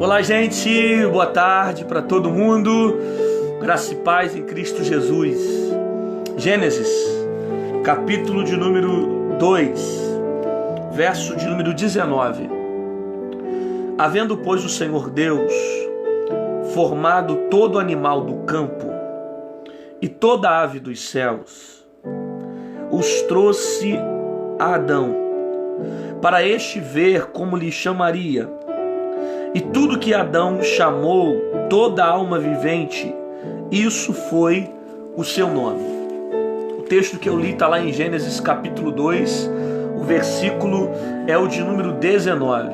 Olá, gente, boa tarde para todo mundo, graça e paz em Cristo Jesus. Gênesis, capítulo de número 2, verso de número 19. Havendo, pois, o Senhor Deus formado todo animal do campo e toda ave dos céus, os trouxe a Adão, para este ver como lhe chamaria. E tudo que Adão chamou toda alma vivente, isso foi o seu nome. O texto que eu li está lá em Gênesis capítulo 2, o versículo é o de número 19.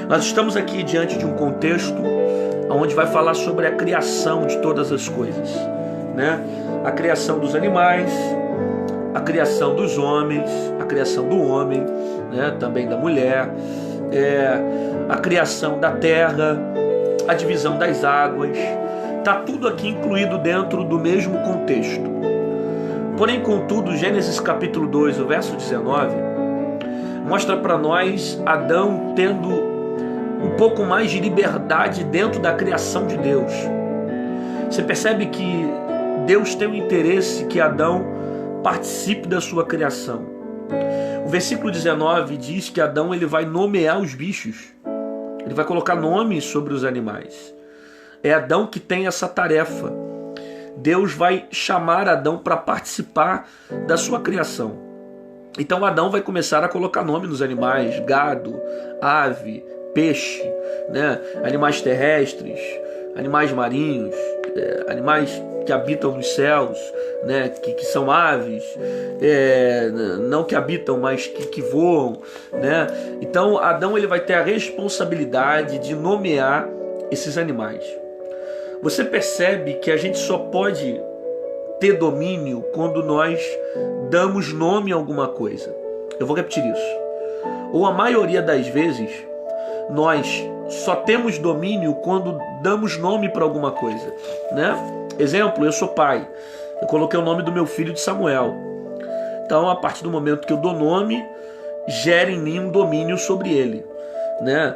Nós estamos aqui diante de um contexto onde vai falar sobre a criação de todas as coisas, né? A criação dos animais, a criação dos homens, a criação do homem, né? Também da mulher, a criação da terra, a divisão das águas. Está tudo aqui incluído dentro do mesmo contexto. Porém, contudo, Gênesis capítulo 2, o verso 19, mostra para nós Adão tendo um pouco mais de liberdade dentro da criação de Deus. Você percebe que Deus tem o interesse que Adão participe da sua criação. O versículo 19 diz que Adão ele vai nomear os bichos. Ele vai colocar nomes sobre os animais. É Adão que tem essa tarefa. Deus vai chamar Adão para participar da sua criação. Então Adão vai começar a colocar nome nos animais: gado, ave, peixe, né? Animais terrestres, animais marinhos, animais que habitam nos céus, né? que são aves, não que habitam, mas que voam, né? Então Adão ele vai ter a responsabilidade de nomear esses animais. Você percebe que a gente só pode ter domínio quando nós damos nome a alguma coisa. Eu vou repetir isso. Ou a maioria das vezes nós só temos domínio quando damos nome para alguma coisa, né? Exemplo, eu sou pai. Eu coloquei o nome do meu filho de Samuel. Então, a partir do momento que eu dou nome, gera em mim um domínio sobre ele, né?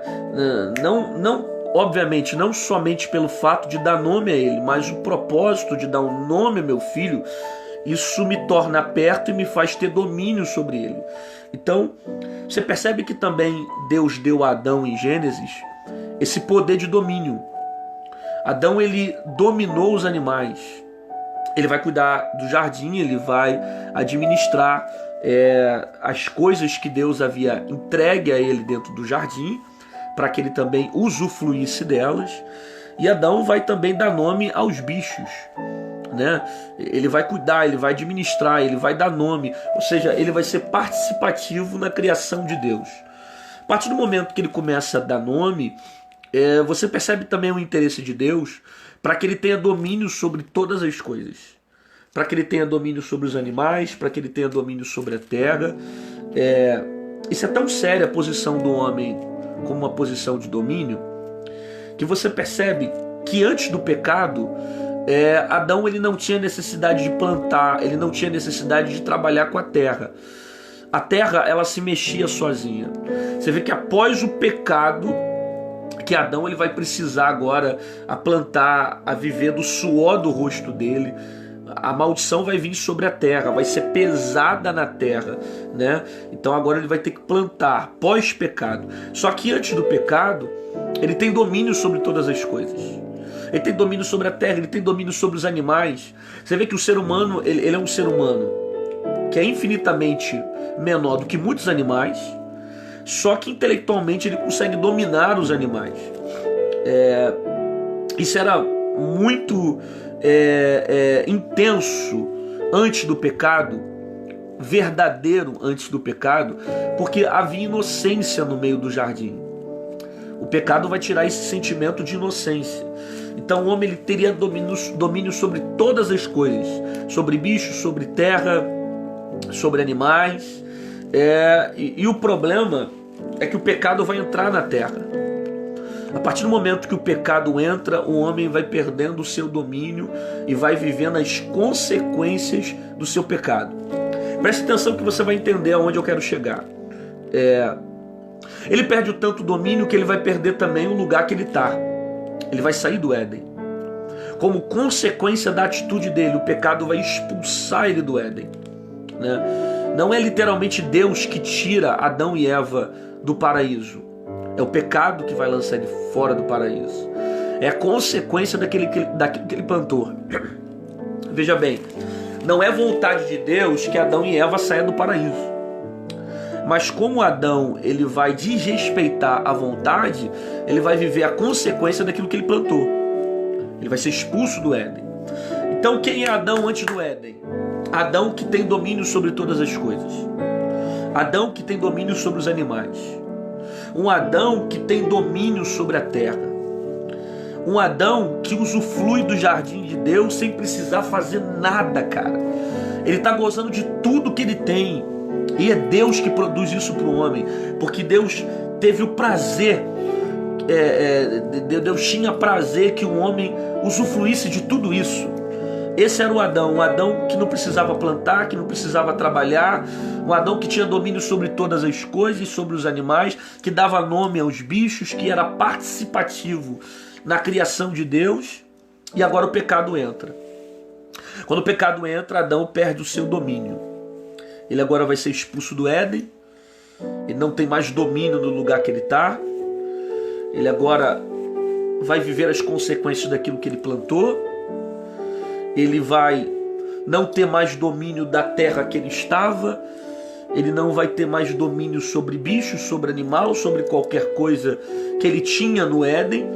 Obviamente, não somente pelo fato de dar nome a ele, mas o propósito de dar um nome ao meu filho, isso me torna perto e me faz ter domínio sobre ele. Então, você percebe que também Deus deu a Adão em Gênesis esse poder de domínio. Adão ele dominou os animais. Ele vai cuidar do jardim, ele vai administrar as coisas que Deus havia entregue a ele dentro do jardim, para que ele também usufruísse delas. E Adão vai também dar nome aos bichos, né? Ele vai cuidar, ele vai administrar, ele vai dar nome, ou seja, ele vai ser participativo na criação de Deus. A partir do momento que ele começa a dar nome, você percebe também o interesse de Deus para que ele tenha domínio sobre todas as coisas, para que ele tenha domínio sobre os animais, para que ele tenha domínio sobre a terra. Isso é tão séria a posição do homem como uma posição de domínio, que você percebe que antes do pecado, Adão ele não tinha necessidade de plantar, ele não tinha necessidade de trabalhar com a terra. A terra ela se mexia sozinha. Você vê que após o pecado, que Adão ele vai precisar agora a plantar, a viver do suor do rosto dele. A maldição vai vir sobre a terra, vai ser pesada na terra, né? Então agora ele vai ter que plantar pós-pecado. Só que antes do pecado, ele tem domínio sobre todas as coisas. Ele tem domínio sobre a terra, ele tem domínio sobre os animais. Você vê que o ser humano, ele é um ser humano que é infinitamente menor do que muitos animais, só que intelectualmente ele consegue dominar os animais. Isso era muito intenso antes do pecado, verdadeiro antes do pecado, porque havia inocência no meio do jardim. O pecado vai tirar esse sentimento de inocência. Então o homem ele teria domínio sobre todas as coisas, sobre bichos, sobre terra, sobre animais. E o problema é que o pecado vai entrar na terra. A partir do momento que o pecado entra, o homem vai perdendo o seu domínio e vai vivendo as consequências do seu pecado. Preste atenção que você vai entender aonde eu quero chegar. Ele perde o tanto domínio que ele vai perder também o lugar que ele está. Ele vai sair do Éden. Como consequência da atitude dele, o pecado vai expulsar ele do Éden, né? Não é literalmente Deus que tira Adão e Eva do paraíso. É o pecado que vai lançar ele fora do paraíso. É a consequência daquilo que ele plantou. Veja bem, não é vontade de Deus que Adão e Eva saiam do paraíso. Mas como Adão ele vai desrespeitar a vontade, ele vai viver a consequência daquilo que ele plantou. Ele vai ser expulso do Éden. Então quem é Adão antes do Éden? Adão que tem domínio sobre todas as coisas. Adão que tem domínio sobre os animais. Um Adão que tem domínio sobre a terra. Um Adão que usufrui do jardim de Deus sem precisar fazer nada, cara. Ele está gozando de tudo que ele tem. E é Deus que produz isso para o homem. Porque Deus teve o prazer, Deus tinha prazer que o homem usufruísse de tudo isso. Esse era o Adão, um Adão que não precisava plantar, que não precisava trabalhar, um Adão que tinha domínio sobre todas as coisas, sobre os animais, que dava nome aos bichos, que era participativo na criação de Deus. E agora o pecado entra. Quando o pecado entra, Adão perde o seu domínio. Ele agora vai ser expulso do Éden. Ele não tem mais domínio no lugar que ele está. Ele agora vai viver as consequências daquilo que ele plantou. Ele vai não ter mais domínio da terra que ele estava. Ele não vai ter mais domínio sobre bichos, sobre animal, sobre qualquer coisa que ele tinha no Éden.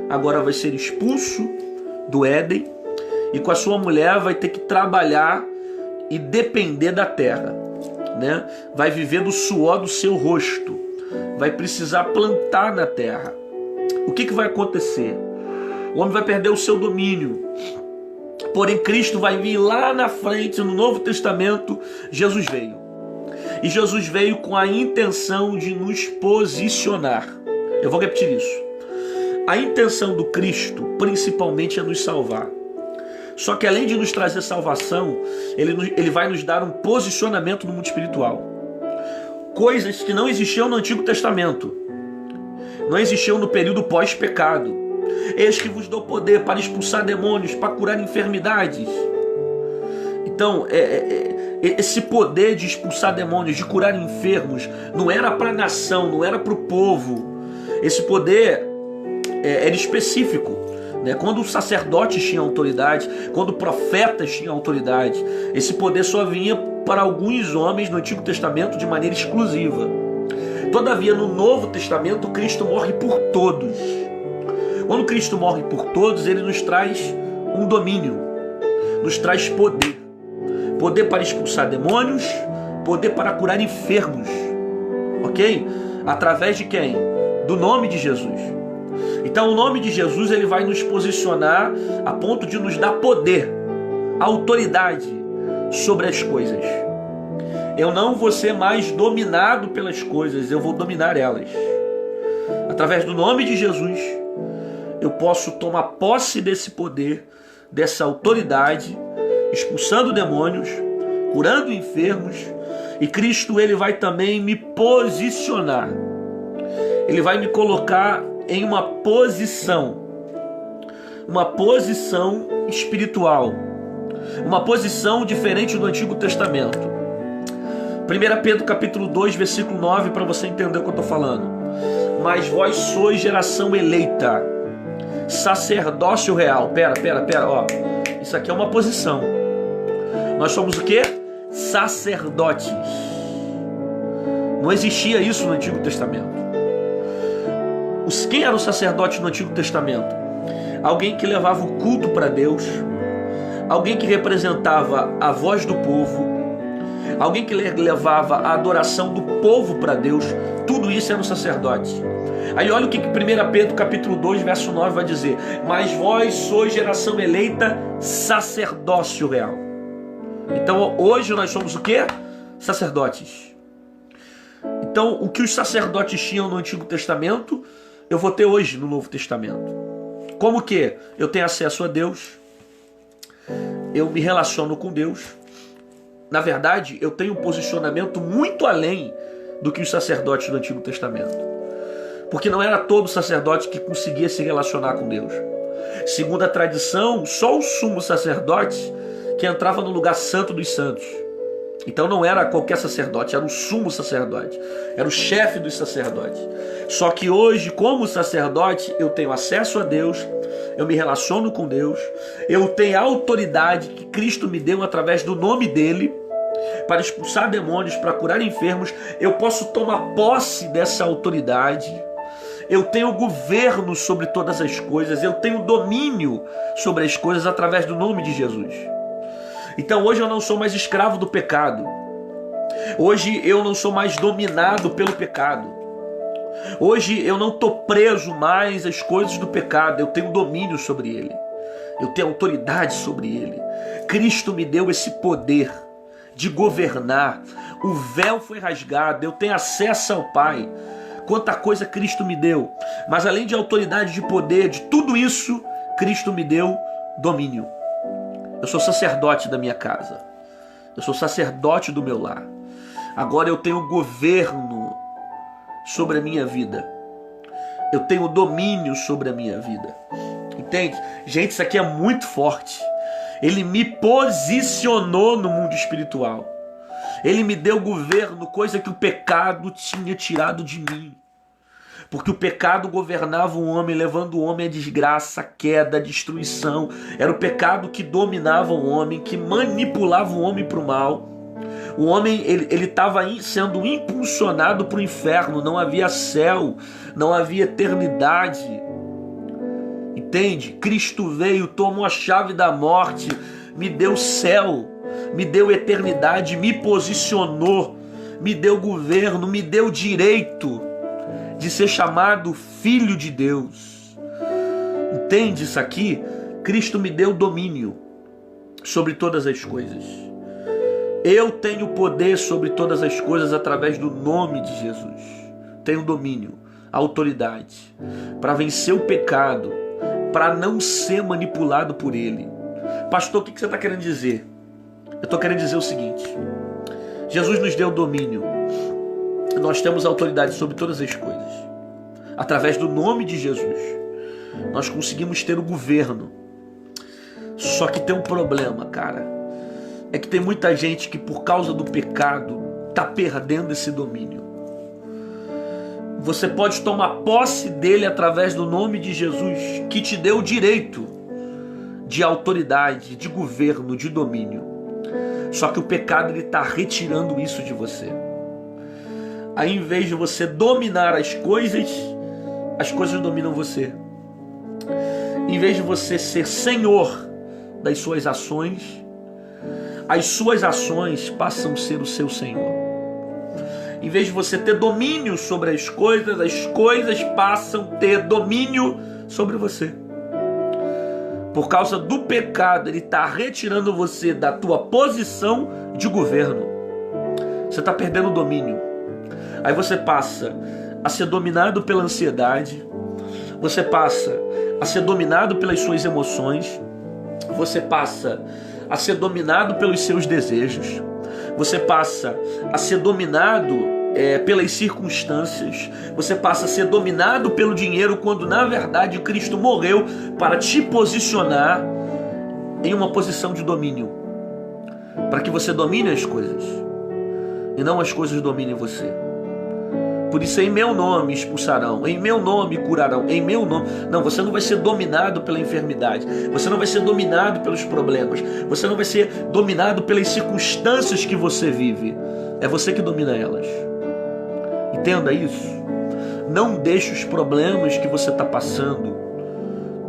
Agora vai ser expulso do Éden. E com a sua mulher vai ter que trabalhar e depender da terra, né? Vai viver do suor do seu rosto. Vai precisar plantar na terra. O que vai acontecer? O homem vai perder o seu domínio. Porém, Cristo vai vir lá na frente, no Novo Testamento. Jesus veio. E Jesus veio com a intenção de nos posicionar. Eu vou repetir isso. A intenção do Cristo, principalmente, é nos salvar. Só que além de nos trazer salvação, ele vai nos dar um posicionamento no mundo espiritual. Coisas que não existiam no Antigo Testamento. Não existiam no período pós-pecado. Eis que vos dou poder para expulsar demônios, para curar enfermidades. Então, esse poder de expulsar demônios, de curar enfermos, não era para a nação, não era para o povo. Esse poder era específico, né? Quando os sacerdotes tinham autoridade, quando profetas tinham autoridade, esse poder só vinha para alguns homens no Antigo Testamento de maneira exclusiva. Todavia, no Novo Testamento, Cristo morre por todos. Quando Cristo morre por todos, ele nos traz um domínio, nos traz poder. Poder para expulsar demônios, poder para curar enfermos. Ok? Através de quem? Do nome de Jesus. Então o nome de Jesus ele vai nos posicionar a ponto de nos dar poder, autoridade sobre as coisas. Eu não vou ser mais dominado pelas coisas, eu vou dominar elas. Através do nome de Jesus, eu posso tomar posse desse poder, dessa autoridade, expulsando demônios, curando enfermos, e Cristo ele vai também me posicionar. Ele vai me colocar em uma posição espiritual, uma posição diferente do Antigo Testamento. 1 Pedro capítulo 2, versículo 9, para você entender o que eu estou falando. Mas vós sois geração eleita, sacerdócio real. Pera, ó. Isso aqui é uma posição. Nós somos o quê? Sacerdotes. Não existia isso no Antigo Testamento. Quem era o sacerdote no Antigo Testamento? Alguém que levava o culto para Deus, alguém que representava a voz do povo, alguém que levava a adoração do povo para Deus. Tudo isso era um sacerdote. Aí olha o que 1 Pedro capítulo 2, verso 9 vai dizer: mas vós sois geração eleita, sacerdócio real. Então hoje nós somos o quê? Sacerdotes. Então o que os sacerdotes tinham no Antigo Testamento, eu vou ter hoje no Novo Testamento. Como que? Eu tenho acesso a Deus, eu me relaciono com Deus. Na verdade, eu tenho um posicionamento muito além do que os sacerdotes do Antigo Testamento. Porque não era todo sacerdote que conseguia se relacionar com Deus. Segundo a tradição, só o sumo sacerdote que entrava no lugar santo dos santos. Então não era qualquer sacerdote, era o sumo sacerdote, era o chefe dos sacerdotes. Só que hoje, como sacerdote, eu tenho acesso a Deus, eu me relaciono com Deus, eu tenho a autoridade que Cristo me deu através do nome dele, para expulsar demônios, para curar enfermos. Eu posso tomar posse dessa autoridade. Eu tenho governo sobre todas as coisas, eu tenho domínio sobre as coisas através do nome de Jesus. Então hoje eu não sou mais escravo do pecado. Hoje eu não sou mais dominado pelo pecado. Hoje eu não estou preso mais às coisas do pecado. Eu tenho domínio sobre ele. Eu tenho autoridade sobre ele. Cristo me deu esse poder de governar. O véu foi rasgado. Eu tenho acesso ao Pai. Quanta coisa Cristo me deu. Mas além de autoridade, de poder, de tudo isso, Cristo me deu domínio. Eu sou sacerdote da minha casa. Eu sou sacerdote do meu lar. Agora eu tenho governo sobre a minha vida. Eu tenho domínio sobre a minha vida. Entende? Gente, isso aqui é muito forte. Ele me posicionou no mundo espiritual. Ele me deu governo, coisa que o pecado tinha tirado de mim. Porque o pecado governava o homem, levando o homem à desgraça, à queda, à destruição. Era o pecado que dominava o homem, que manipulava o homem para o mal. O homem ele estava sendo impulsionado para o inferno. Não havia céu, não havia eternidade. Entende? Cristo veio, tomou a chave da morte, me deu céu, me deu eternidade, me posicionou, me deu governo, me deu direito de ser chamado filho de Deus. Entende isso aqui? Cristo me deu domínio sobre todas as coisas. Eu tenho poder sobre todas as coisas através do nome de Jesus. Tenho domínio, autoridade para vencer o pecado, para não ser manipulado por ele. Pastor, o que você está querendo dizer? Eu estou querendo dizer o seguinte: Jesus nos deu domínio. Nós temos autoridade sobre todas as coisas. Através do nome de Jesus, nós conseguimos ter o governo. Só que tem um problema, cara. É que tem muita gente que por causa do pecado está perdendo esse domínio. Você pode tomar posse dele através do nome de Jesus, que te deu o direito de autoridade, de governo, de domínio. Só que o pecado está retirando isso de você. Aí, em vez de você dominar as coisas dominam você. Em vez de você ser senhor das suas ações, as suas ações passam a ser o seu senhor. Em vez de você ter domínio sobre as coisas passam a ter domínio sobre você. Por causa do pecado, ele está retirando você da tua posição de governo. Você está perdendo o domínio. Aí você passa a ser dominado pela ansiedade, você passa a ser dominado pelas suas emoções, você passa a ser dominado pelos seus desejos, você passa a ser dominado pelas circunstâncias, você passa a ser dominado pelo dinheiro, quando na verdade Cristo morreu para te posicionar em uma posição de domínio, para que você domine as coisas e não as coisas dominem você. Por isso, em meu nome expulsarão, em meu nome curarão, em meu nome... Não, você não vai ser dominado pela enfermidade, você não vai ser dominado pelos problemas, você não vai ser dominado pelas circunstâncias que você vive. É você que domina elas. Entenda isso. Não deixe os problemas que você está passando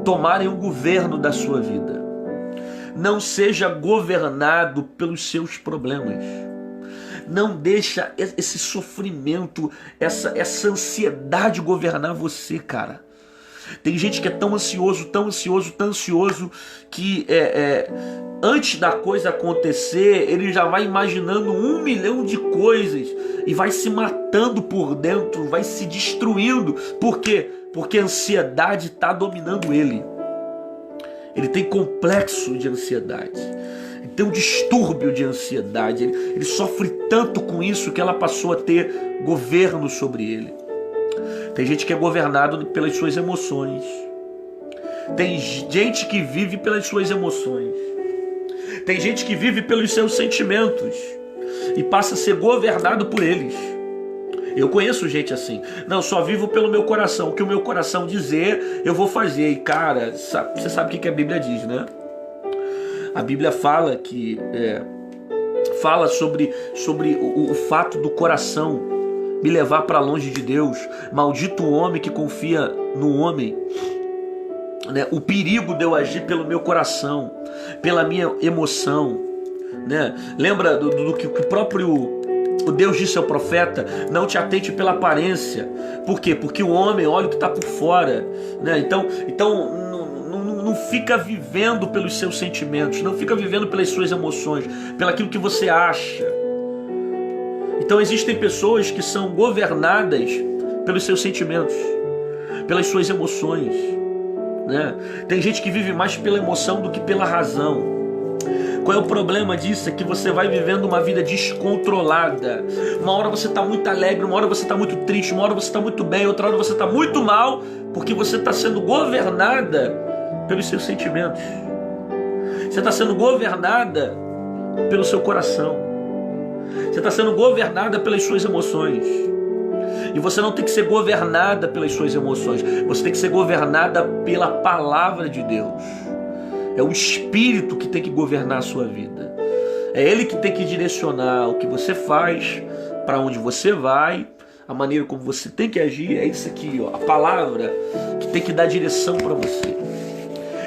tomarem o governo da sua vida. Não seja governado pelos seus problemas. Não deixa esse sofrimento, essa ansiedade governar você, cara. Tem gente que é tão ansioso, que antes da coisa acontecer, ele já vai imaginando 1 milhão de coisas e vai se matando por dentro, vai se destruindo. Por quê? Porque a ansiedade está dominando ele. ele tem complexo de ansiedade, ele tem um distúrbio de ansiedade, ele sofre tanto com isso que ela passou a ter governo sobre ele. Tem gente que é governado pelas suas emoções. Tem gente que vive pelas suas emoções. Tem gente que vive pelos seus sentimentos e passa a ser governado por eles. Eu conheço gente assim. Não, só vivo pelo meu coração. O que o meu coração dizer, eu vou fazer. E cara, você sabe o que a Bíblia diz, né? A Bíblia fala que fala sobre o fato do coração me levar para longe de Deus. Maldito o homem que confia no homem. Né? O perigo de eu agir pelo meu coração, pela minha emoção. Né? Lembra do que o próprio Deus disse ao profeta: não te atente pela aparência. Por quê? Porque o homem olha o que está por fora. Né? Então não fica vivendo pelos seus sentimentos, não fica vivendo pelas suas emoções, pelaquilo que você acha. Então existem pessoas que são governadas pelos seus sentimentos, pelas suas emoções. Né? Tem gente que vive mais pela emoção do que pela razão. Qual é o problema disso? É que você vai vivendo uma vida descontrolada. Uma hora você está muito alegre, uma hora você está muito triste, uma hora você está muito bem, outra hora você está muito mal, porque você está sendo governada pelos seus sentimentos. Você está sendo governada pelo seu coração. Você está sendo governada pelas suas emoções. E você não tem que ser governada pelas suas emoções. Você tem que ser governada pela palavra de Deus. É o Espírito que tem que governar a sua vida. É Ele que tem que direcionar o que você faz, para onde você vai, a maneira como você tem que agir. É isso aqui, ó, a palavra que tem que dar direção para você.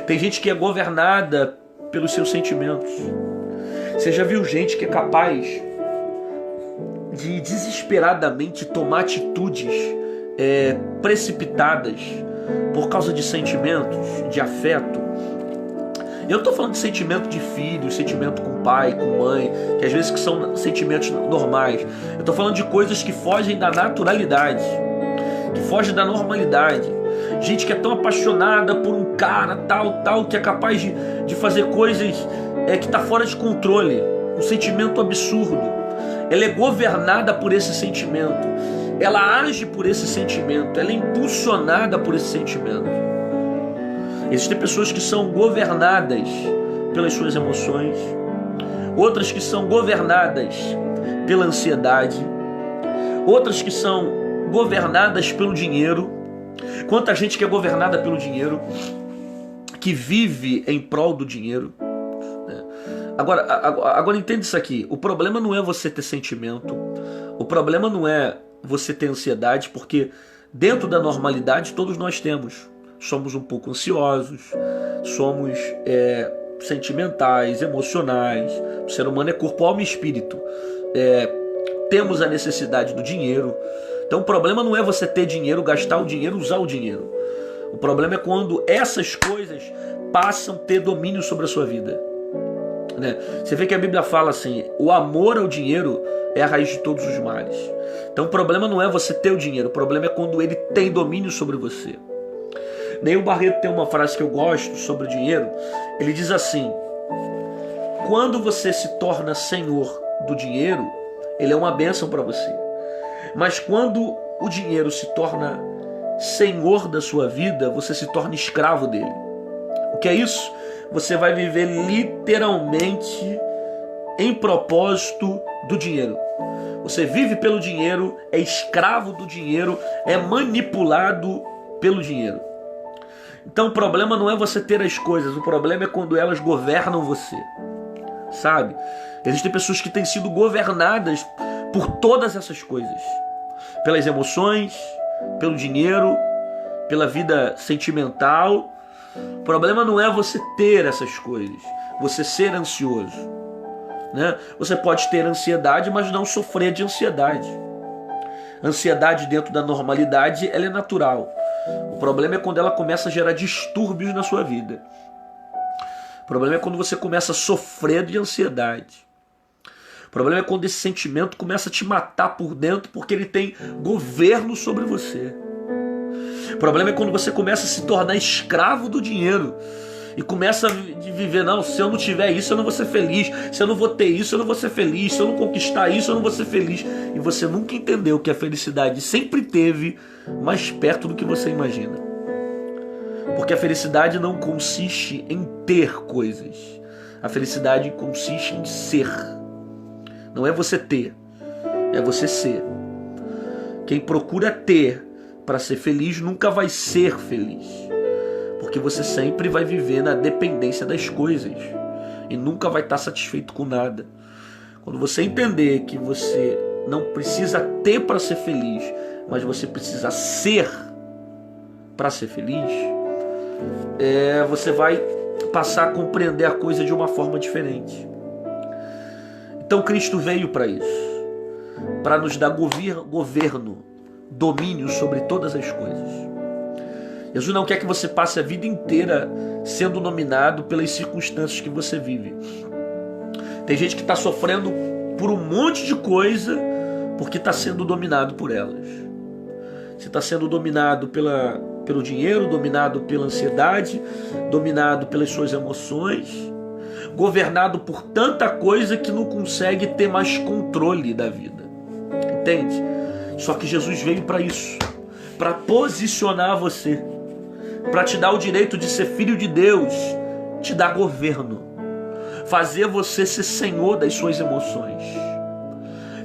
Tem gente que é governada pelos seus sentimentos. Você já viu gente que é capaz de desesperadamente tomar atitudes precipitadas por causa de sentimentos, de afeto? Eu estou falando de sentimento de filho, sentimento com pai, com mãe, que às vezes que são sentimentos normais. Eu estou falando de coisas que fogem da naturalidade, que fogem da normalidade. Gente que é tão apaixonada por um cara tal, que é capaz de fazer coisas que está fora de controle. Um sentimento absurdo. Ela é governada por esse sentimento. Ela age por esse sentimento. Ela é impulsionada por esse sentimento. Existem pessoas que são governadas pelas suas emoções. Outras que são governadas pela ansiedade. Outras que são governadas pelo dinheiro. Quanta gente que é governada pelo dinheiro, que vive em prol do dinheiro. Agora entenda isso aqui. O problema não é você ter sentimento. O problema não é você ter ansiedade, porque dentro da normalidade todos nós temos. Somos um pouco ansiosos, somos sentimentais, emocionais. O ser humano é corpo, alma e espírito. Temos a necessidade do dinheiro. Então o problema não é você ter dinheiro, gastar o dinheiro, usar o dinheiro. O problema é quando essas coisas passam a ter domínio sobre a sua vida. Né? Você vê que a Bíblia fala assim: o amor ao dinheiro é a raiz de todos os males. Então o problema não é você ter o dinheiro, o problema é quando ele tem domínio sobre você. Neil Barreto tem uma frase que eu gosto sobre o dinheiro. Ele diz assim: quando você se torna senhor do dinheiro, ele é uma bênção para você. Mas quando o dinheiro se torna senhor da sua vida, você se torna escravo dele. O que é isso? Você vai viver literalmente em propósito do dinheiro. Você vive pelo dinheiro, é escravo do dinheiro, é manipulado pelo dinheiro. Então o problema não é você ter as coisas, o problema é quando elas governam você. Sabe? Existem pessoas que têm sido governadas por todas essas coisas. Pelas emoções, pelo dinheiro, pela vida sentimental. O problema não é você ter essas coisas, você ser ansioso. Né? Você pode ter ansiedade, mas não sofrer de ansiedade. Ansiedade dentro da normalidade, ela é natural. O problema é quando ela começa a gerar distúrbios na sua vida. O problema é quando você começa a sofrer de ansiedade. O problema é quando esse sentimento começa a te matar por dentro porque ele tem governo sobre você. O problema é quando você começa a se tornar escravo do dinheiro. E começa a viver, não, se eu não tiver isso, eu não vou ser feliz. Se eu não vou ter isso, eu não vou ser feliz. Se eu não conquistar isso, eu não vou ser feliz. E você nunca entendeu que a felicidade sempre esteve mais perto do que você imagina. Porque a felicidade não consiste em ter coisas. A felicidade consiste em ser. Não é você ter, é você ser. Quem procura ter para ser feliz nunca vai ser feliz. Porque você sempre vai viver na dependência das coisas e nunca vai estar satisfeito com nada. Quando você entender que você não precisa ter para ser feliz, mas você precisa ser para ser feliz, você vai passar a compreender a coisa de uma forma diferente. Então Cristo veio para isso, para nos dar governo, domínio sobre todas as coisas. Jesus não quer que você passe a vida inteira sendo dominado pelas circunstâncias que você vive. Tem gente que está sofrendo por um monte de coisa porque está sendo dominado por elas. Você está sendo dominado pelo dinheiro, dominado pela ansiedade, dominado pelas suas emoções, governado por tanta coisa que não consegue ter mais controle da vida. Entende? Só que Jesus veio para isso, para posicionar você, para te dar o direito de ser filho de Deus, te dar governo, fazer você ser senhor das suas emoções,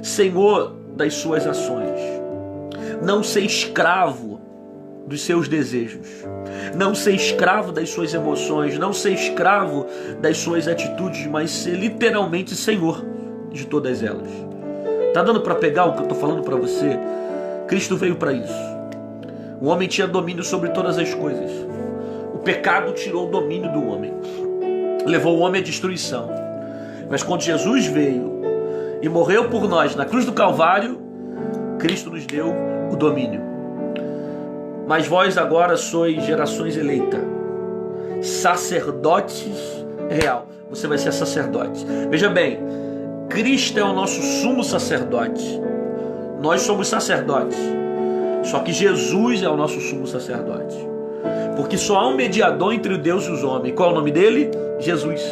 senhor das suas ações, não ser escravo dos seus desejos, não ser escravo das suas emoções, não ser escravo das suas atitudes, mas ser literalmente senhor de todas elas. Tá dando para pegar o que eu tô falando para você? Cristo veio para isso. O homem tinha domínio sobre todas as coisas. O pecado tirou o domínio do homem, levou o homem à destruição. Mas quando Jesus veio e morreu por nós na cruz do Calvário, Cristo nos deu o domínio. Mas vós agora sois gerações eleitas, sacerdotes real. Você vai ser sacerdote. Veja bem, Cristo é o nosso sumo sacerdote. Nós somos sacerdotes. Só que Jesus é o nosso sumo sacerdote. Porque só há um mediador entre Deus e os homens. Qual é o nome dele? Jesus.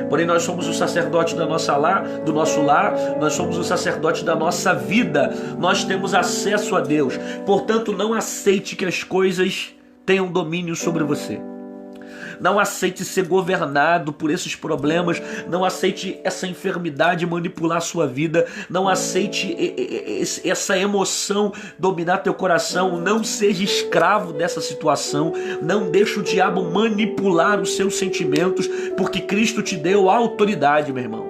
Porém nós somos o sacerdote do nosso lar, nós somos o sacerdote da nossa vida. Nós temos acesso a Deus. Portanto, não aceite que as coisas tenham domínio sobre você. Não aceite ser governado por esses problemas. Não aceite essa enfermidade manipular a sua vida. Não aceite essa emoção dominar teu coração. Não seja escravo dessa situação. Não deixe o diabo manipular os seus sentimentos, porque Cristo te deu autoridade, meu irmão.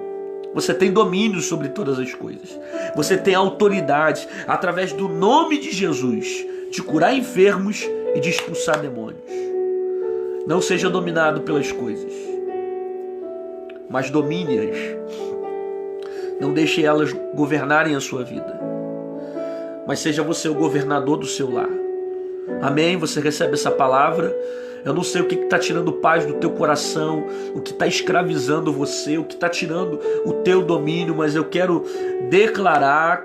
Você tem domínio sobre todas as coisas. Você tem autoridade, através do nome de Jesus, de curar enfermos e de expulsar demônios. Não seja dominado pelas coisas, mas domine-as. Não deixe elas governarem a sua vida, mas seja você o governador do seu lar. Amém? Você recebe essa palavra? Eu não sei o que está tirando paz do teu coração, o que está escravizando você, o que está tirando o teu domínio, mas eu quero declarar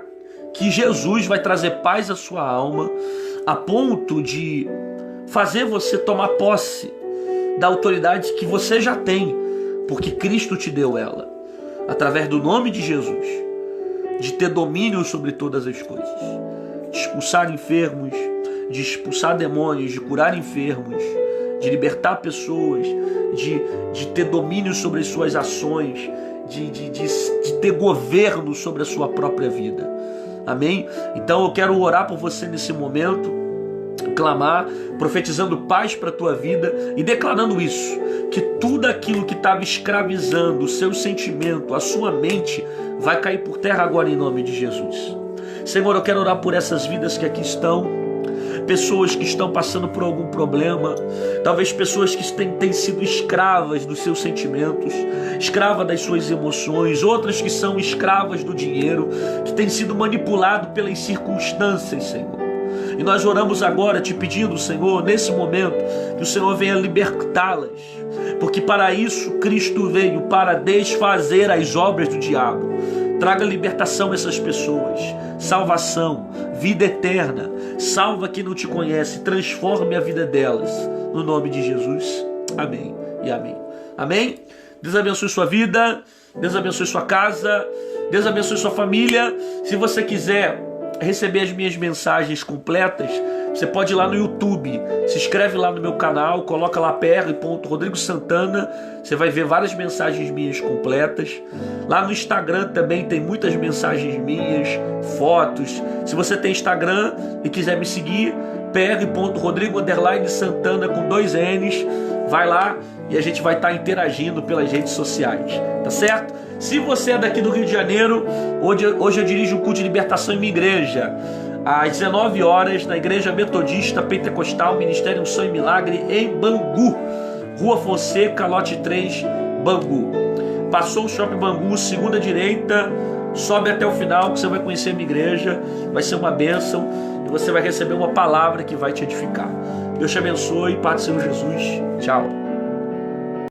que Jesus vai trazer paz à sua alma, a ponto de fazer você tomar posse da autoridade que você já tem, porque Cristo te deu ela, através do nome de Jesus, de ter domínio sobre todas as coisas, de expulsar enfermos, de expulsar demônios, de curar enfermos, de libertar pessoas, de ter domínio sobre as suas ações, de ter governo sobre a sua própria vida. Amém? Então eu quero orar por você nesse momento, clamar, profetizando paz para a tua vida e declarando isso, que tudo aquilo que estava escravizando o seu sentimento, a sua mente, vai cair por terra agora em nome de Jesus. Senhor, eu quero orar por essas vidas que aqui estão, pessoas que estão passando por algum problema, talvez pessoas que têm sido escravas dos seus sentimentos, escravas das suas emoções, outras que são escravas do dinheiro, que têm sido manipuladas pelas circunstâncias, Senhor. E nós oramos agora te pedindo, Senhor, nesse momento, que o Senhor venha libertá-las, porque para isso Cristo veio, para desfazer as obras do diabo. Traga libertação a essas pessoas, salvação, vida eterna. Salva quem não te conhece, transforme a vida delas, no nome de Jesus. Amém e amém. Amém? Deus abençoe sua vida, Deus abençoe sua casa, Deus abençoe sua família. Se você quiser receber as minhas mensagens completas, você pode ir lá no YouTube, se inscreve lá no meu canal, coloca lá pr.Rodrigo Santana, você vai ver várias mensagens minhas completas. Lá no Instagram também tem muitas mensagens minhas, fotos. Se você tem Instagram e quiser me seguir, pr.Rodrigo_Santana com 2 N's, vai lá e a gente vai estar interagindo pelas redes sociais, tá certo? Se você é daqui do Rio de Janeiro, hoje eu dirijo o culto de libertação em minha igreja, às 19 horas, na Igreja Metodista Pentecostal Ministério Unção e Milagre, em Bangu, Rua Fonseca, lote 3, Bangu. Passou o Shopping Bangu, segunda direita, sobe até o final que você vai conhecer a minha igreja, vai ser uma bênção e você vai receber uma palavra que vai te edificar. Deus te abençoe, Paz do Senhor Jesus, tchau.